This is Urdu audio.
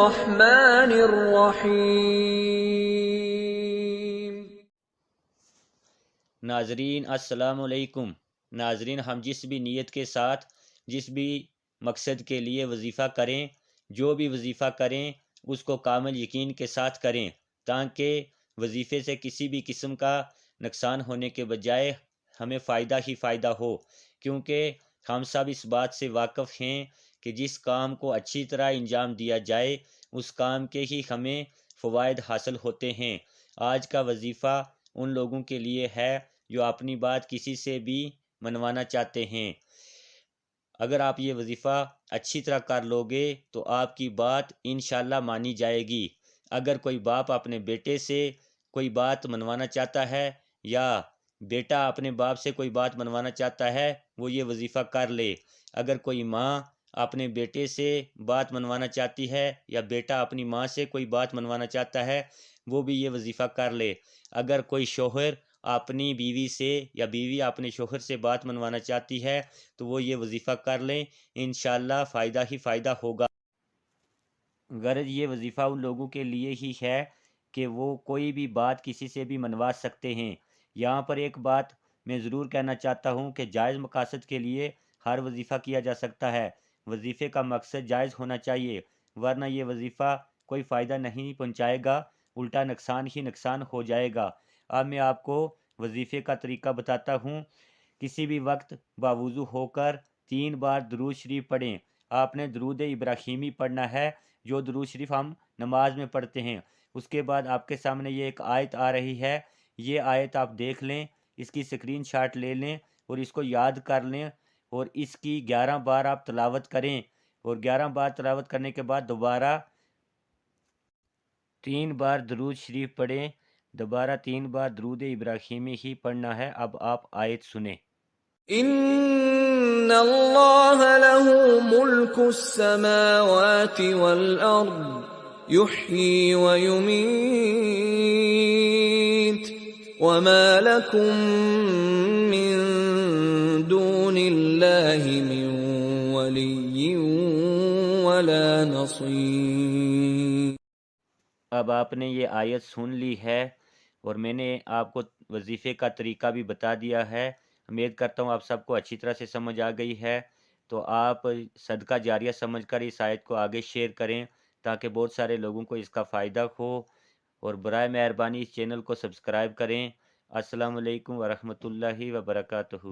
الرحمن الرحیم۔ ناظرین السلام علیکم۔ ناظرین، ہم جس بھی نیت کے ساتھ جس بھی مقصد کے لیے وظیفہ کریں، جو بھی وظیفہ کریں اس کو کامل یقین کے ساتھ کریں، تاکہ وظیفے سے کسی بھی قسم کا نقصان ہونے کے بجائے ہمیں فائدہ ہی فائدہ ہو، کیونکہ ہم سب اس بات سے واقف ہیں کہ جس کام کو اچھی طرح انجام دیا جائے اس کام کے ہی ہمیں فوائد حاصل ہوتے ہیں۔ آج کا وظیفہ ان لوگوں کے لیے ہے جو اپنی بات کسی سے بھی منوانا چاہتے ہیں۔ اگر آپ یہ وظیفہ اچھی طرح کر لو گے تو آپ کی بات انشاءاللہ مانی جائے گی۔ اگر کوئی باپ اپنے بیٹے سے کوئی بات منوانا چاہتا ہے یا بیٹا اپنے باپ سے کوئی بات منوانا چاہتا ہے، وہ یہ وظیفہ کر لے۔ اگر کوئی ماں اپنے بیٹے سے بات منوانا چاہتی ہے یا بیٹا اپنی ماں سے کوئی بات منوانا چاہتا ہے، وہ بھی یہ وظیفہ کر لے۔ اگر کوئی شوہر اپنی بیوی سے یا بیوی اپنے شوہر سے بات منوانا چاہتی ہے تو وہ یہ وظیفہ کر لیں، انشاءاللہ فائدہ ہی فائدہ ہوگا۔ غرض یہ وظیفہ ان لوگوں کے لیے ہی ہے کہ وہ کوئی بھی بات کسی سے بھی منوا سکتے ہیں۔ یہاں پر ایک بات میں ضرور کہنا چاہتا ہوں کہ جائز مقاصد کے لیے ہر وظیفہ کیا جا سکتا ہے۔ وظیفے کا مقصد جائز ہونا چاہیے، ورنہ یہ وظیفہ کوئی فائدہ نہیں پہنچائے گا، الٹا نقصان ہی نقصان ہو جائے گا۔ اب میں آپ کو وظیفے کا طریقہ بتاتا ہوں۔ کسی بھی وقت باوضو ہو کر 3 بار درود شریف پڑھیں۔ آپ نے درود ابراہیمی پڑھنا ہے، جو درود شریف ہم نماز میں پڑھتے ہیں۔ اس کے بعد آپ کے سامنے یہ ایک آیت آ رہی ہے، یہ آیت آپ دیکھ لیں، اس کی اسکرین شاٹ لے لیں اور اس کو یاد کر لیں، اور اس کی 11 بار آپ تلاوت کریں، اور 11 بار تلاوت کرنے کے بعد دوبارہ 3 بار درود شریف پڑھیں، دوبارہ 3 بار درود ابراہیمی ہی پڑھنا ہے۔ اب آپ آیت سنیں۔ ان اللہ له ملک السماوات والارض یحیی ویمیت وما لکم من دون اللہ من ولی ولا نصیر۔ اب آپ نے یہ آیت سن لی ہے اور میں نے آپ کو وظیفے کا طریقہ بھی بتا دیا ہے۔ امید کرتا ہوں آپ سب کو اچھی طرح سے سمجھ آ گئی ہے، تو آپ صدقہ جاریہ سمجھ کر اس آیت کو آگے شیئر کریں تاکہ بہت سارے لوگوں کو اس کا فائدہ ہو، اور برائے مہربانی اس چینل کو سبسکرائب کریں۔ السلام علیکم ورحمۃ اللہ وبرکاتہ۔